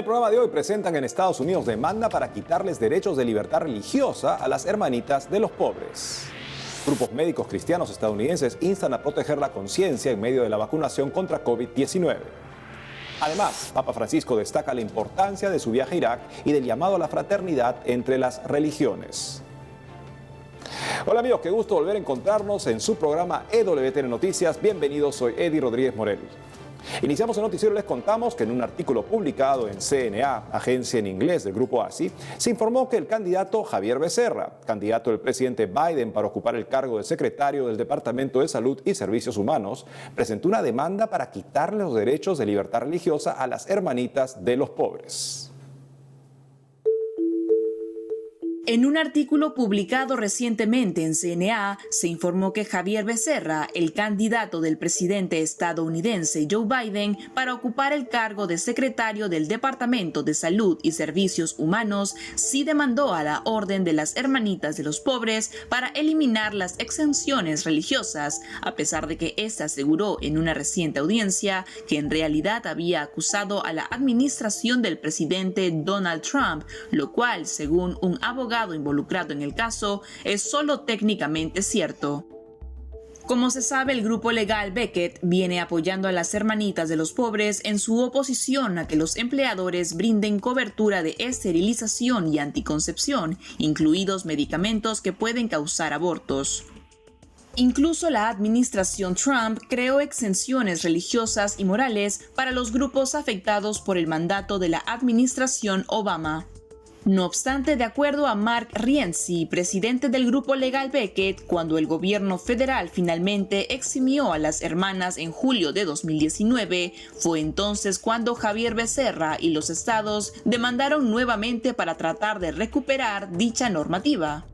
el programa de hoy presentan en Estados Unidos demanda para quitarles derechos de libertad religiosa a las hermanitas de los pobres. Grupos médicos cristianos estadounidenses instan a proteger la conciencia en medio de la vacunación contra COVID-19. Además, Papa Francisco destaca la importancia de su viaje a Irak y del llamado a la fraternidad entre las religiones. Hola amigos, qué gusto volver a encontrarnos en su programa EWTN Noticias. Bienvenidos, soy Eddie Rodríguez Morel. Iniciamos el noticiero y les contamos que en un artículo publicado en CNA, agencia en inglés del grupo ASI, se informó que el candidato Javier Becerra, candidato del presidente Biden para ocupar el cargo de secretario del Departamento de Salud y Servicios Humanos, presentó una demanda para quitarle los derechos de libertad religiosa a las hermanitas de los pobres. En un artículo publicado recientemente en CNA, se informó que Javier Becerra, el candidato del presidente estadounidense Joe Biden para ocupar el cargo de secretario del Departamento de Salud y Servicios Humanos, sí demandó a la Orden de las Hermanitas de los Pobres para eliminar las exenciones religiosas, a pesar de que ésta aseguró en una reciente audiencia que en realidad había acusado a la administración del presidente Donald Trump, lo cual, según un abogado involucrado en el caso, es solo técnicamente cierto. Como se sabe, el grupo legal Becket viene apoyando a las hermanitas de los pobres en su oposición a que los empleadores brinden cobertura de esterilización y anticoncepción, incluidos medicamentos que pueden causar abortos. Incluso la administración Trump creó exenciones religiosas y morales para los grupos afectados por el mandato de la administración Obama. No obstante, de acuerdo a Mark Rienzi, presidente del grupo legal Becket, cuando el gobierno federal finalmente eximió a las hermanas en julio de 2019, fue entonces cuando Javier Becerra y los estados demandaron nuevamente para tratar de recuperar dicha normativa.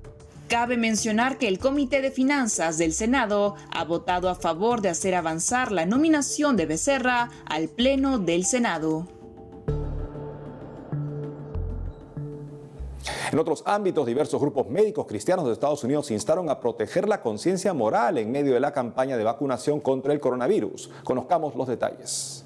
Cabe mencionar que el Comité de Finanzas del Senado ha votado a favor de hacer avanzar la nominación de Becerra al Pleno del Senado. En otros ámbitos, diversos grupos médicos cristianos de Estados Unidos instaron a proteger la conciencia moral en medio de la campaña de vacunación contra el coronavirus. Conozcamos los detalles.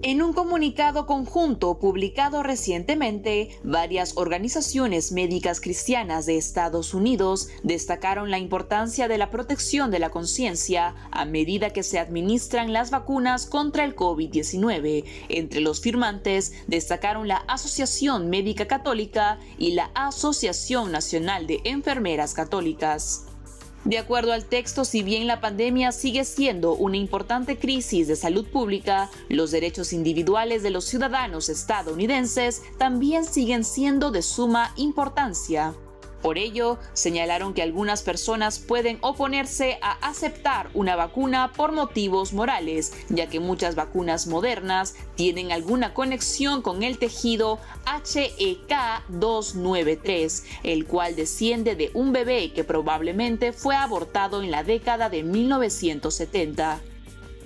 En un comunicado conjunto publicado recientemente, varias organizaciones médicas cristianas de Estados Unidos destacaron la importancia de la protección de la conciencia a medida que se administran las vacunas contra el COVID-19. Entre los firmantes destacaron la Asociación Médica Católica y la Asociación Nacional de Enfermeras Católicas. De acuerdo al texto, si bien la pandemia sigue siendo una importante crisis de salud pública, los derechos individuales de los ciudadanos estadounidenses también siguen siendo de suma importancia. Por ello, señalaron que algunas personas pueden oponerse a aceptar una vacuna por motivos morales, ya que muchas vacunas modernas tienen alguna conexión con el tejido HEK293, el cual desciende de un bebé que probablemente fue abortado en la década de 1970.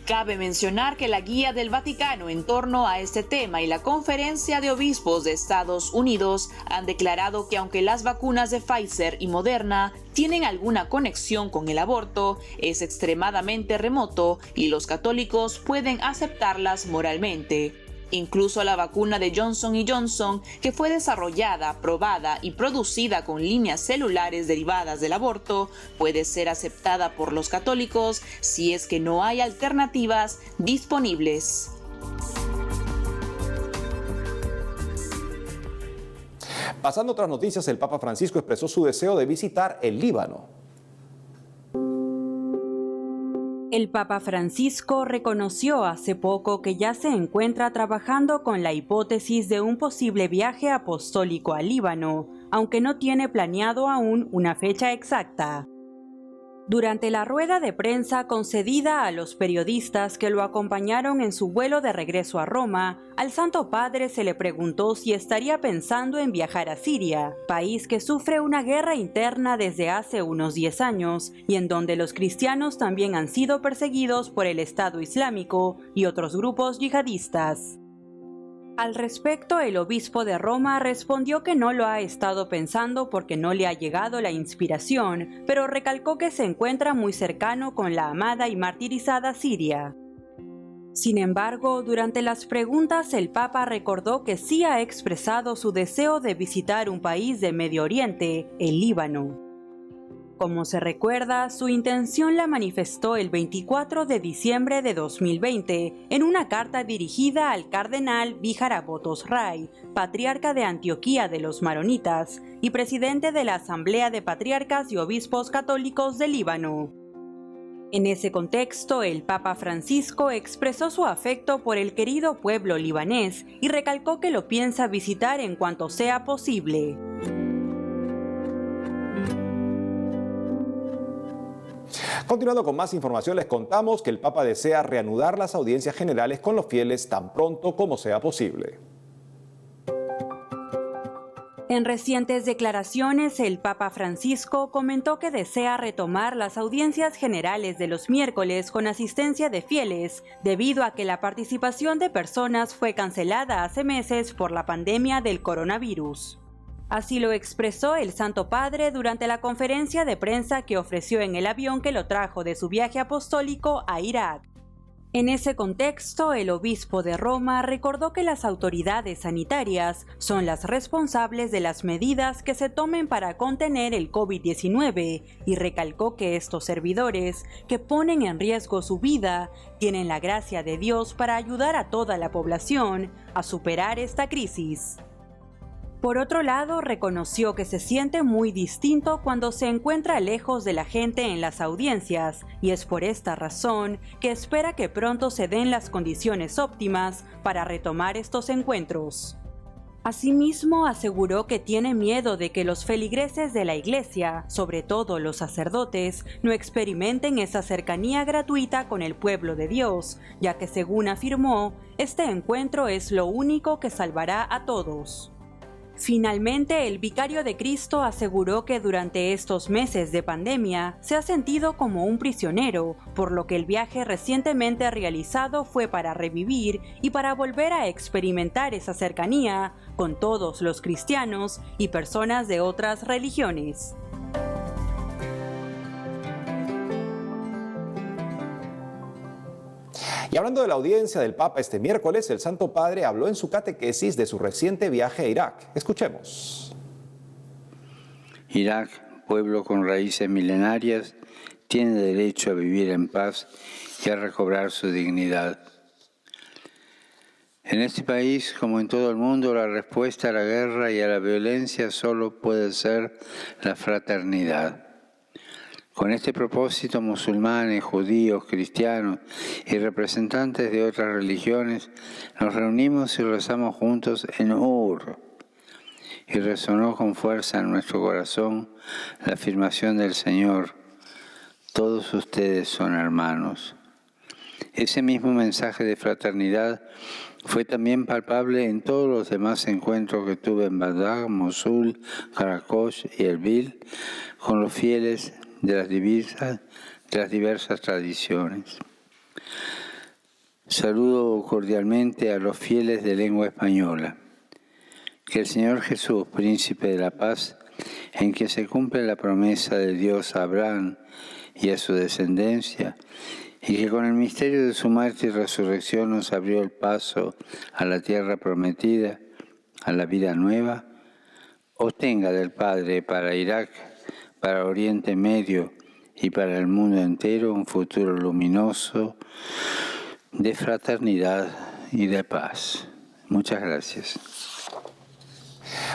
Cabe mencionar que la Guía del Vaticano en torno a este tema y la Conferencia de Obispos de Estados Unidos han declarado que aunque las vacunas de Pfizer y Moderna tienen alguna conexión con el aborto, es extremadamente remoto y los católicos pueden aceptarlas moralmente. Incluso la vacuna de Johnson & Johnson, que fue desarrollada, probada y producida con líneas celulares derivadas del aborto, puede ser aceptada por los católicos si es que no hay alternativas disponibles. Pasando a otras noticias, el Papa Francisco expresó su deseo de visitar el Líbano. El Papa Francisco reconoció hace poco que ya se encuentra trabajando con la hipótesis de un posible viaje apostólico al Líbano, aunque no tiene planeado aún una fecha exacta. Durante la rueda de prensa concedida a los periodistas que lo acompañaron en su vuelo de regreso a Roma, al Santo Padre se le preguntó si estaría pensando en viajar a Siria, país que sufre una guerra interna desde hace unos 10 años y en donde los cristianos también han sido perseguidos por el Estado Islámico y otros grupos yihadistas. Al respecto, el obispo de Roma respondió que no lo ha estado pensando porque no le ha llegado la inspiración, pero recalcó que se encuentra muy cercano con la amada y martirizada Siria. Sin embargo, durante las preguntas el Papa recordó que sí ha expresado su deseo de visitar un país de Medio Oriente, el Líbano. Como se recuerda, su intención la manifestó el 24 de diciembre de 2020 en una carta dirigida al cardenal Viharabotos Ray, patriarca de Antioquía de los Maronitas y presidente de la Asamblea de Patriarcas y Obispos Católicos del Líbano. En ese contexto, el Papa Francisco expresó su afecto por el querido pueblo libanés y recalcó que lo piensa visitar en cuanto sea posible. Continuando con más información, les contamos que el Papa desea reanudar las audiencias generales con los fieles tan pronto como sea posible. En recientes declaraciones, el Papa Francisco comentó que desea retomar las audiencias generales de los miércoles con asistencia de fieles, debido a que la participación de personas fue cancelada hace meses por la pandemia del coronavirus. Así lo expresó el Santo Padre durante la conferencia de prensa que ofreció en el avión que lo trajo de su viaje apostólico a Irak. En ese contexto, el obispo de Roma recordó que las autoridades sanitarias son las responsables de las medidas que se tomen para contener el COVID-19 y recalcó que estos servidores, que ponen en riesgo su vida, tienen la gracia de Dios para ayudar a toda la población a superar esta crisis. Por otro lado, reconoció que se siente muy distinto cuando se encuentra lejos de la gente en las audiencias, y es por esta razón que espera que pronto se den las condiciones óptimas para retomar estos encuentros. Asimismo, aseguró que tiene miedo de que los feligreses de la Iglesia, sobre todo los sacerdotes, no experimenten esa cercanía gratuita con el pueblo de Dios, ya que, según afirmó, este encuentro es lo único que salvará a todos. Finalmente, el vicario de Cristo aseguró que durante estos meses de pandemia se ha sentido como un prisionero, por lo que el viaje recientemente realizado fue para revivir y para volver a experimentar esa cercanía con todos los cristianos y personas de otras religiones. Y hablando de la audiencia del Papa este miércoles, el Santo Padre habló en su catequesis de su reciente viaje a Irak. Escuchemos. Irak, pueblo con raíces milenarias, tiene derecho a vivir en paz y a recobrar su dignidad. En este país, como en todo el mundo, la respuesta a la guerra y a la violencia solo puede ser la fraternidad. Con este propósito, musulmanes, judíos, cristianos y representantes de otras religiones nos reunimos y rezamos juntos en Ur. Y resonó con fuerza en nuestro corazón la afirmación del Señor: todos ustedes son hermanos. Ese mismo mensaje de fraternidad fue también palpable en todos los demás encuentros que tuve en Bagdad, Mosul, Karakosh y Erbil con los fieles de las diversas tradiciones. Saludo cordialmente a los fieles de lengua española. Que el Señor Jesús, Príncipe de la Paz, en que se cumple la promesa de Dios a Abraham y a su descendencia, y que con el misterio de su muerte y resurrección nos abrió el paso a la tierra prometida, a la vida nueva, obtenga del Padre para Irak, para Oriente Medio y para el mundo entero un futuro luminoso de fraternidad y de paz. Muchas gracias.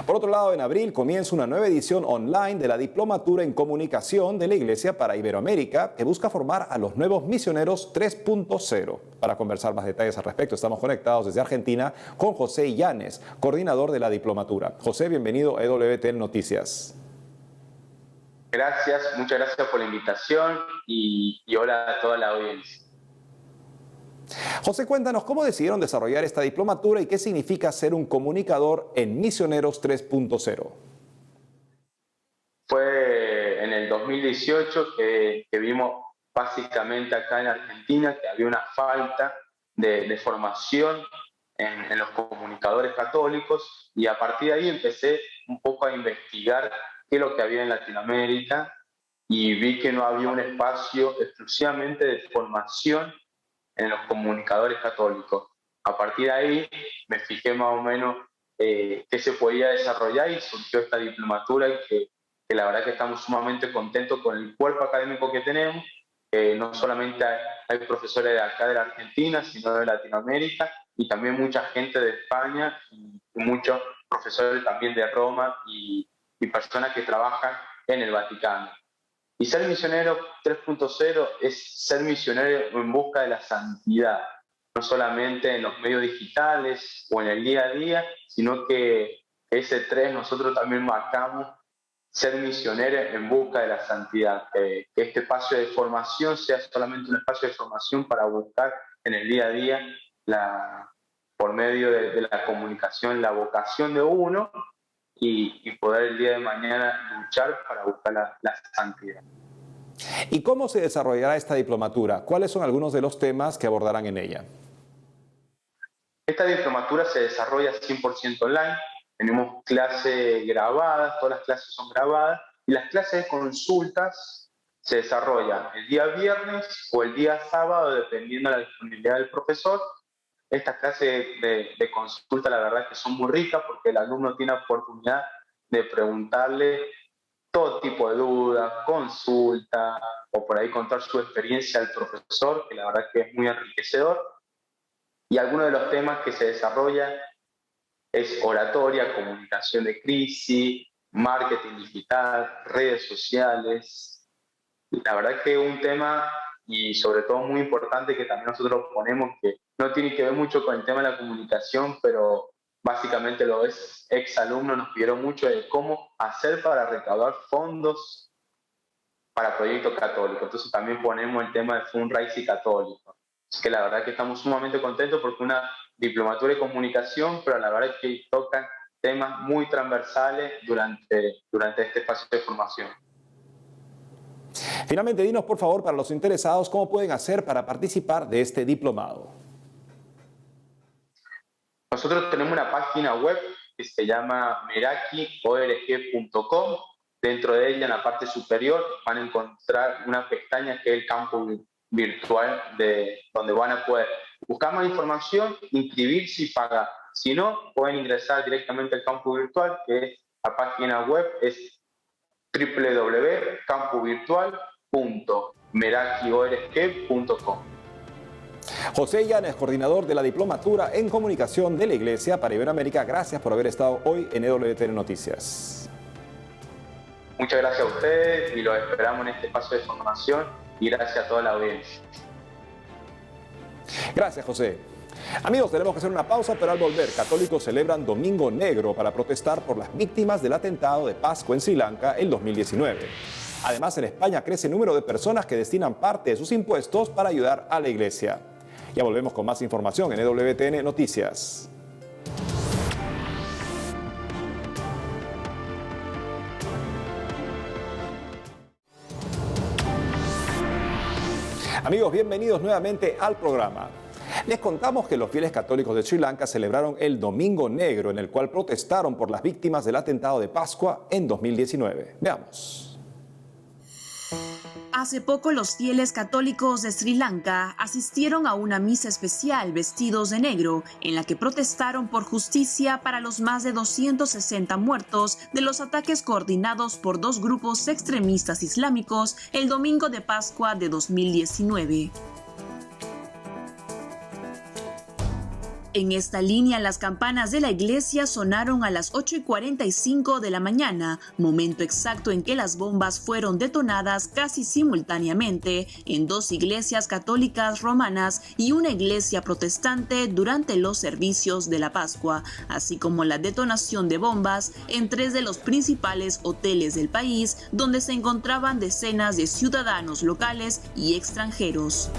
Por otro lado, en abril comienza una nueva edición online de la Diplomatura en Comunicación de la Iglesia para Iberoamérica, que busca formar a los nuevos misioneros 3.0. Para conversar más detalles al respecto, estamos conectados desde Argentina con José Llanes, coordinador de la Diplomatura. José, bienvenido a EWTN Noticias. Gracias, muchas gracias por la invitación y hola a toda la audiencia. José, cuéntanos cómo decidieron desarrollar esta diplomatura y qué significa ser un comunicador en Misioneros 3.0. Fue en el 2018 que vimos básicamente acá en Argentina que había una falta de formación en los comunicadores católicos, y a partir de ahí empecé un poco a investigar qué es lo que había en Latinoamérica y vi que no había un espacio exclusivamente de formación los comunicadores católicos. A partir de ahí me fijé más o menos qué se podía desarrollar y surgió esta diplomatura que la verdad que estamos sumamente contentos con el cuerpo académico que tenemos. No solamente hay profesores de acá de la Argentina, sino de Latinoamérica y también mucha gente de España y muchos profesores también de Roma y personas que trabajan en el Vaticano. Y ser misionero 3.0 es ser misionero en busca de la santidad, no solamente en los medios digitales o en el día a día, sino que ese 3 nosotros también marcamos ser misioneros en busca de la santidad, que este espacio de formación sea solamente un espacio de formación para buscar en el día a día, por medio de la comunicación, la vocación de uno y poder el día de mañana luchar para buscar la santidad. ¿Y cómo se desarrollará esta diplomatura? ¿Cuáles son algunos de los temas que abordarán en ella? Esta diplomatura se desarrolla 100% online. Tenemos clases grabadas, todas las clases son grabadas, y las clases de consultas se desarrollan el día viernes o el día sábado, dependiendo de la disponibilidad del profesor. Estas clases de consulta, la verdad es que son muy ricas porque el alumno tiene oportunidad de preguntarle todo tipo de dudas, consulta, o por ahí contar su experiencia al profesor, que la verdad es que es muy enriquecedor. Y algunos de los temas que se desarrollan es oratoria, comunicación de crisis, marketing digital, redes sociales. La verdad es que es un tema, y sobre todo muy importante, que también nosotros ponemos, que no tiene que ver mucho con el tema de la comunicación, pero básicamente los exalumnos nos pidieron mucho de cómo hacer para recaudar fondos para proyectos católicos. Entonces también ponemos el tema de fundraising católico. Es que la verdad es que estamos sumamente contentos porque una diplomatura de comunicación, pero la verdad es que tocan temas muy transversales durante este espacio de formación. Finalmente, dinos por favor, para los interesados, cómo pueden hacer para participar de este diplomado. Nosotros tenemos una página web que se llama merakiorg.com. Dentro de ella, en la parte superior, van a encontrar una pestaña que es el campo virtual, donde van a poder buscar más información, inscribirse y pagar. Si no, pueden ingresar directamente al campo virtual, que es la página web es www.campovirtual.merakiorg.com. José Llanes, coordinador de la diplomatura en comunicación de la Iglesia para Iberoamérica, gracias por haber estado hoy en EWTN Noticias. Muchas gracias a ustedes y los esperamos en este espacio de formación y gracias a toda la audiencia. Gracias, José. Amigos, tenemos que hacer una pausa, pero al volver, católicos celebran Domingo Negro para protestar por las víctimas del atentado de Pascua en Sri Lanka en 2019. Además, en España crece el número de personas que destinan parte de sus impuestos para ayudar a la Iglesia. Ya volvemos con más información en EWTN Noticias. Amigos, bienvenidos nuevamente al programa. Les contamos que los fieles católicos de Sri Lanka celebraron el Domingo Negro, en el cual protestaron por las víctimas del atentado de Pascua en 2019. Veamos. Hace poco los fieles católicos de Sri Lanka asistieron a una misa especial vestidos de negro, en la que protestaron por justicia para los más de 260 muertos de los ataques coordinados por dos grupos extremistas islámicos el domingo de Pascua de 2019. En esta línea, las campanas de la iglesia sonaron a las 8:45 de la mañana, momento exacto en que las bombas fueron detonadas casi simultáneamente en dos iglesias católicas romanas y una iglesia protestante durante los servicios de la Pascua, así como la detonación de bombas en tres de los principales hoteles del país, donde se encontraban decenas de ciudadanos locales y extranjeros.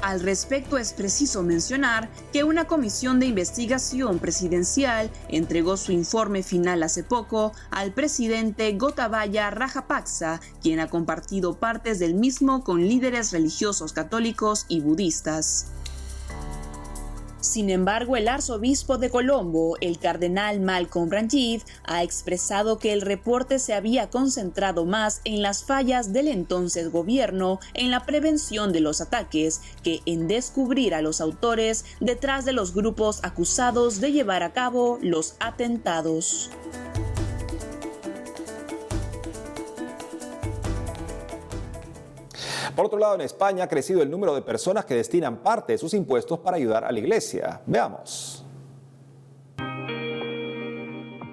Al respecto, es preciso mencionar que una comisión de investigación presidencial entregó su informe final hace poco al presidente Gotabaya Rajapaksa, quien ha compartido partes del mismo con líderes religiosos católicos y budistas. Sin embargo, el arzobispo de Colombo, el cardenal Malcolm Ranjit, ha expresado que el reporte se había concentrado más en las fallas del entonces gobierno en la prevención de los ataques que en descubrir a los autores detrás de los grupos acusados de llevar a cabo los atentados. Por otro lado, en España ha crecido el número de personas que destinan parte de sus impuestos para ayudar a la iglesia. Veamos.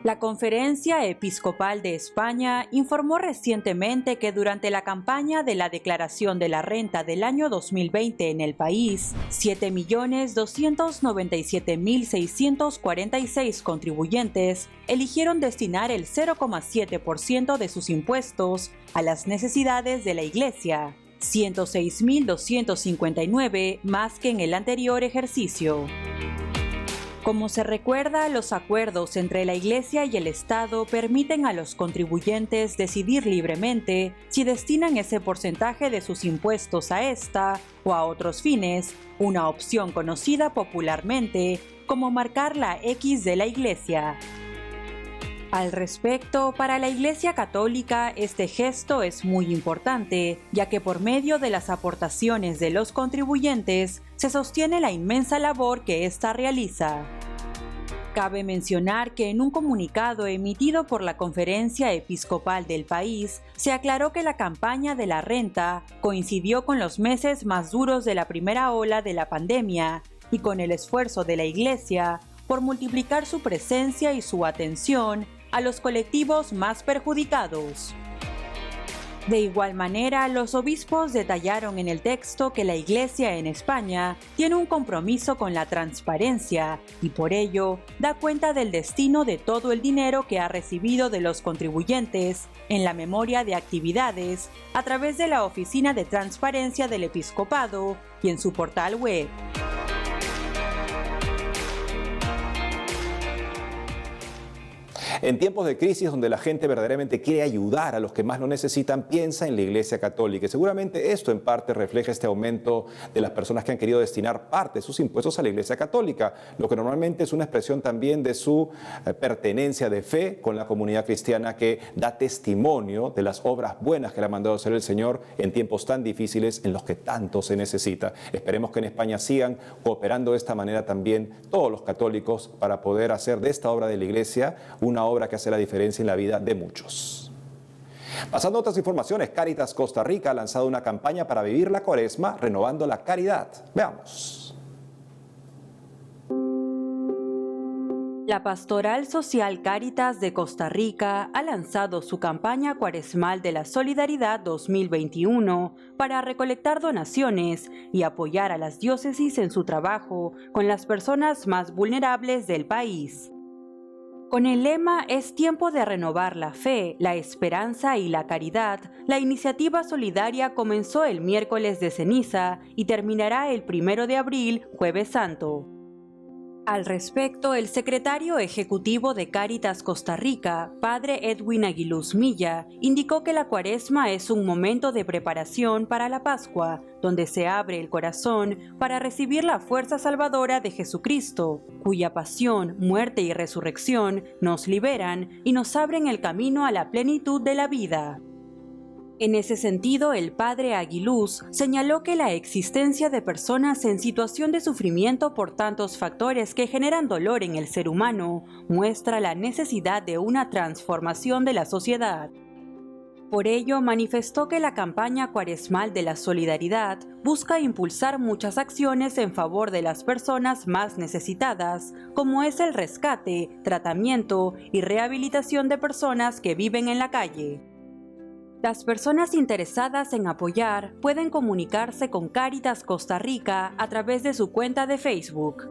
La Conferencia Episcopal de España informó recientemente que durante la campaña de la declaración de la renta del año 2020 en el país, 7.297.646 contribuyentes eligieron destinar el 0,7% de sus impuestos a las necesidades de la Iglesia, 106.259 más que en el anterior ejercicio. Como se recuerda, los acuerdos entre la Iglesia y el Estado permiten a los contribuyentes decidir libremente si destinan ese porcentaje de sus impuestos a esta o a otros fines, una opción conocida popularmente como marcar la X de la Iglesia. Al respecto, para la Iglesia Católica este gesto es muy importante, ya que por medio de las aportaciones de los contribuyentes se sostiene la inmensa labor que ésta realiza. Cabe mencionar que en un comunicado emitido por la Conferencia Episcopal del país, se aclaró que la campaña de la renta coincidió con los meses más duros de la primera ola de la pandemia y con el esfuerzo de la Iglesia por multiplicar su presencia y su atención a los colectivos más perjudicados. De igual manera, los obispos detallaron en el texto que la Iglesia en España tiene un compromiso con la transparencia y por ello da cuenta del destino de todo el dinero que ha recibido de los contribuyentes en la memoria de actividades a través de la Oficina de Transparencia del Episcopado y en su portal web. En tiempos de crisis donde la gente verdaderamente quiere ayudar a los que más lo necesitan, piensa en la Iglesia Católica. Y seguramente esto en parte refleja este aumento de las personas que han querido destinar parte de sus impuestos a la Iglesia Católica, lo que normalmente es una expresión también de su pertenencia de fe con la comunidad cristiana que da testimonio de las obras buenas que le ha mandado hacer el Señor en tiempos tan difíciles en los que tanto se necesita. Esperemos que en España sigan cooperando de esta manera también todos los católicos para poder hacer de esta obra de la Iglesia una obra que hace la diferencia en la vida de muchos. Pasando a otras informaciones, Cáritas Costa Rica ha lanzado una campaña para vivir la Cuaresma renovando la caridad. Veamos. La Pastoral Social Cáritas de Costa Rica ha lanzado su campaña cuaresmal de la Solidaridad 2021 para recolectar donaciones y apoyar a las diócesis en su trabajo con las personas más vulnerables del país. Con el lema "Es tiempo de renovar la fe, la esperanza y la caridad", la iniciativa solidaria comenzó el miércoles de ceniza y terminará el 1 de abril, Jueves Santo. Al respecto, el secretario ejecutivo de Cáritas Costa Rica, Padre Edwin Aguiluz Milla, indicó que la Cuaresma es un momento de preparación para la Pascua, donde se abre el corazón para recibir la fuerza salvadora de Jesucristo, cuya pasión, muerte y resurrección nos liberan y nos abren el camino a la plenitud de la vida. En ese sentido, el padre Aguiluz señaló que la existencia de personas en situación de sufrimiento por tantos factores que generan dolor en el ser humano muestra la necesidad de una transformación de la sociedad. Por ello, manifestó que la campaña cuaresmal de la solidaridad busca impulsar muchas acciones en favor de las personas más necesitadas, como es el rescate, tratamiento y rehabilitación de personas que viven en la calle. Las personas interesadas en apoyar pueden comunicarse con Cáritas Costa Rica a través de su cuenta de Facebook.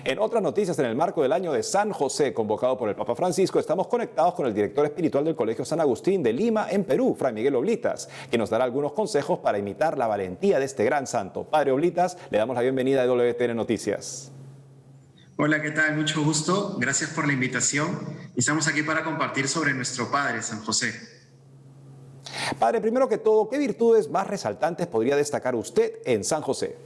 En otras noticias, en el marco del año de San José, convocado por el Papa Francisco, estamos conectados con el director espiritual del Colegio San Agustín de Lima, en Perú, Fray Miguel Oblitas, que nos dará algunos consejos para imitar la valentía de este gran santo. Padre Oblitas, le damos la bienvenida a WTN Noticias. Hola, ¿qué tal? Mucho gusto. Gracias por la invitación. Estamos aquí para compartir sobre nuestro Padre, San José. Padre, primero que todo, ¿qué virtudes más resaltantes podría destacar usted en San José?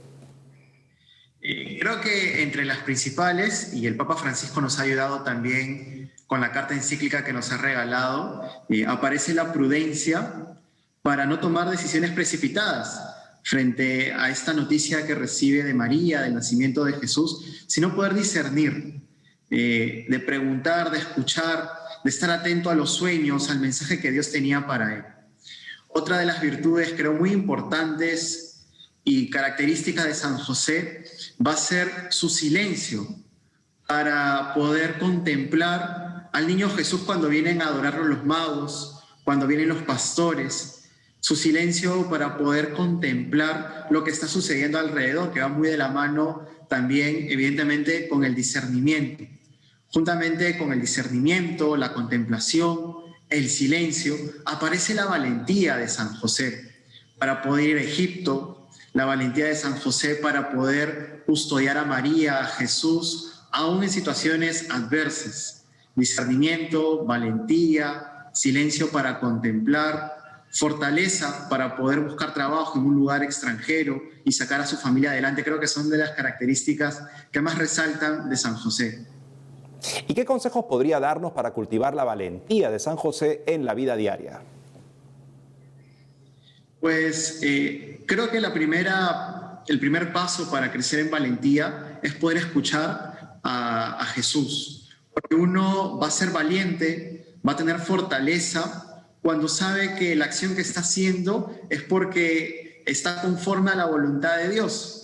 Creo que entre las principales, y el Papa Francisco nos ha ayudado también con la carta encíclica que nos ha regalado, aparece la prudencia para no tomar decisiones precipitadas frente a esta noticia que recibe de María, del nacimiento de Jesús, sino poder discernir, de preguntar, de escuchar, de estar atento a los sueños, al mensaje que Dios tenía para él. Otra de las virtudes, creo, muy importantes y características de San José va a ser su silencio para poder contemplar al niño Jesús cuando vienen a adorarlo los magos, cuando vienen los pastores. Su silencio para poder contemplar lo que está sucediendo alrededor, que va muy de la mano también, evidentemente, con el discernimiento. Juntamente con el discernimiento, la contemplación, el silencio, aparece la valentía de San José para poder ir a Egipto, la valentía de San José para poder custodiar a María, a Jesús, aún en situaciones adversas. Discernimiento, valentía, silencio para contemplar, fortaleza para poder buscar trabajo en un lugar extranjero y sacar a su familia adelante. Creo que son de las características que más resaltan de San José. ¿Y qué consejos podría darnos para cultivar la valentía de San José en la vida diaria? Pues creo que el primer paso para crecer en valentía es poder escuchar a Jesús. Porque uno va a ser valiente, va a tener fortaleza cuando sabe que la acción que está haciendo es porque está conforme a la voluntad de Dios.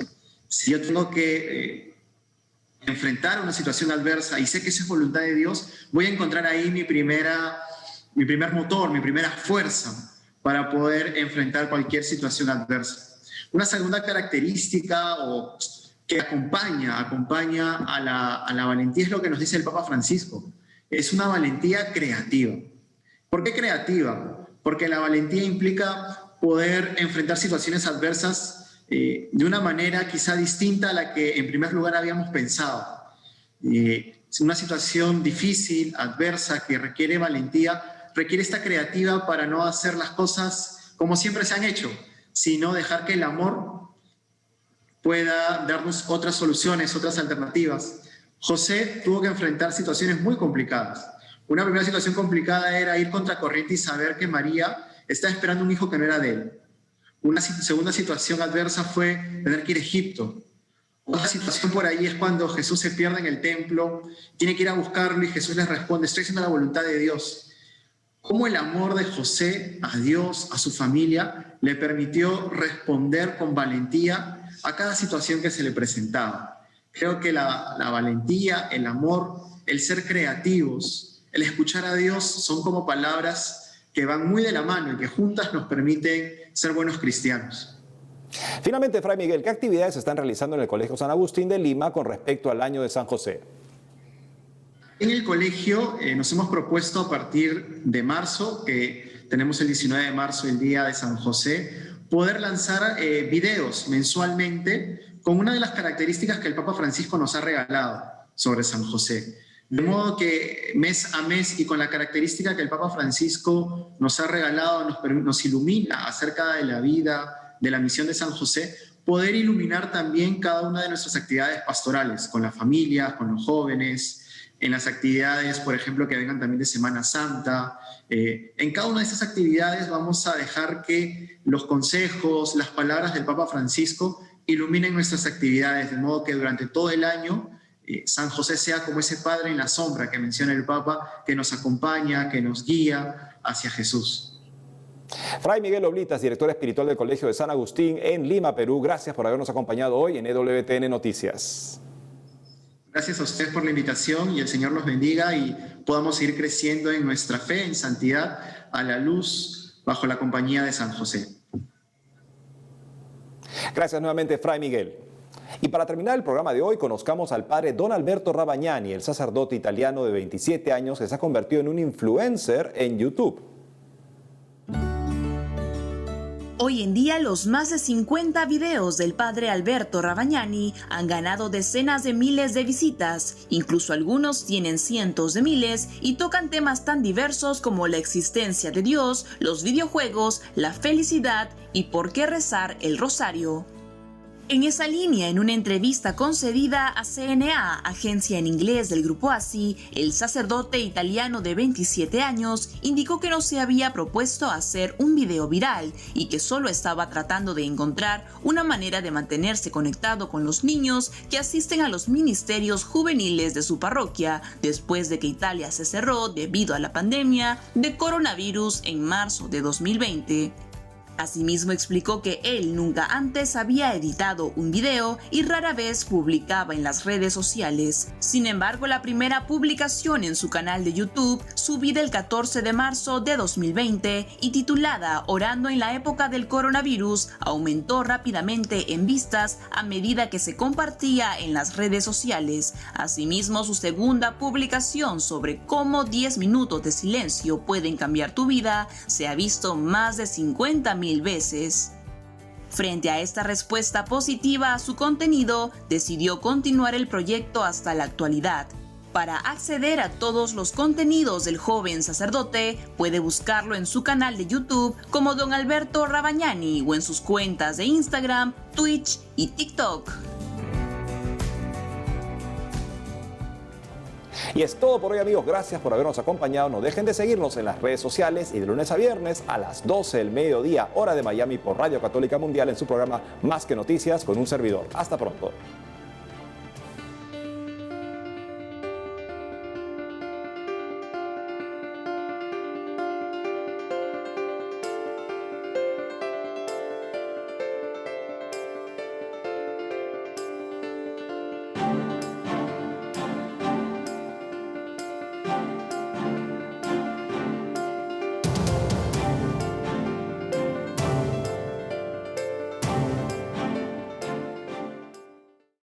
Si yo tengo que enfrentar una situación adversa y sé que esa es voluntad de Dios, voy a encontrar ahí mi primer motor, mi primera fuerza para poder enfrentar cualquier situación adversa. Una segunda característica que acompaña a la valentía es lo que nos dice el Papa Francisco. Es una valentía creativa. ¿Por qué creativa? Porque la valentía implica poder enfrentar situaciones adversas de una manera quizá distinta a la que en primer lugar habíamos pensado. Una situación difícil, adversa, que requiere valentía, requiere esta creativa para no hacer las cosas como siempre se han hecho, sino dejar que el amor pueda darnos otras soluciones, otras alternativas. José tuvo que enfrentar situaciones muy complicadas. Una primera situación complicada era ir contracorriente y saber que María estaba esperando un hijo que no era de él. Una segunda situación adversa fue tener que ir a Egipto. Otra situación por ahí es cuando Jesús se pierde en el templo, tiene que ir a buscarlo y Jesús les responde: estoy haciendo la voluntad de Dios. Cómo el amor de José a Dios, a su familia, le permitió responder con valentía a cada situación que se le presentaba. Creo que la valentía, el amor, el ser creativos, el escuchar a Dios son como palabras que van muy de la mano y que juntas nos permiten ser buenos cristianos. Finalmente, Fray Miguel, ¿qué actividades se están realizando en el Colegio San Agustín de Lima con respecto al año de San José? En el colegio nos hemos propuesto a partir de marzo, que tenemos el 19 de marzo, el Día de San José, poder lanzar videos mensualmente con una de las características que el Papa Francisco nos ha regalado sobre San José. De modo que mes a mes y con la característica que el Papa Francisco nos ha regalado, nos ilumina acerca de la vida, de la misión de San José, poder iluminar también cada una de nuestras actividades pastorales, con las familias, con los jóvenes, en las actividades, por ejemplo, que vengan también de Semana Santa. En cada una de estas actividades vamos a dejar que los consejos, las palabras del Papa Francisco iluminen nuestras actividades, de modo que durante todo el año San José sea como ese padre en la sombra que menciona el Papa, que nos acompaña, que nos guía hacia Jesús. Fray Miguel Oblitas, director espiritual del Colegio de San Agustín en Lima, Perú, gracias por habernos acompañado hoy en EWTN Noticias. Gracias a ustedes por la invitación y el Señor los bendiga y podamos seguir creciendo en nuestra fe, en santidad, a la luz, bajo la compañía de San José. Gracias nuevamente, Fray Miguel. Y para terminar el programa de hoy, conozcamos al padre Don Alberto Rabagnani, el sacerdote italiano de 27 años que se ha convertido en un influencer en YouTube. Hoy en día, los más de 50 videos del padre Alberto Rabagnani han ganado decenas de miles de visitas, incluso algunos tienen cientos de miles y tocan temas tan diversos como la existencia de Dios, los videojuegos, la felicidad y por qué rezar el rosario. En esa línea, en una entrevista concedida a CNA, agencia en inglés del grupo ASI, el sacerdote italiano de 27 años indicó que no se había propuesto hacer un video viral y que solo estaba tratando de encontrar una manera de mantenerse conectado con los niños que asisten a los ministerios juveniles de su parroquia después de que Italia se cerró debido a la pandemia de coronavirus en marzo de 2020. Asimismo explicó que él nunca antes había editado un video y rara vez publicaba en las redes sociales. Sin embargo, la primera publicación en su canal de YouTube, subida el 14 de marzo de 2020 y titulada Orando en la época del coronavirus, aumentó rápidamente en vistas a medida que se compartía en las redes sociales. Asimismo, su segunda publicación sobre cómo 10 minutos de silencio pueden cambiar tu vida se ha visto más de 50.000 veces. Frente a esta respuesta positiva a su contenido, decidió continuar el proyecto hasta la actualidad. Para acceder a todos los contenidos del joven sacerdote, puede buscarlo en su canal de YouTube como Don Alberto Rabagnani o en sus cuentas de Instagram, Twitch y TikTok. Y es todo por hoy, amigos. Gracias por habernos acompañado. No dejen de seguirnos en las redes sociales y de lunes a viernes a las 12 del mediodía, hora de Miami, por Radio Católica Mundial en su programa Más que Noticias con un servidor. Hasta pronto.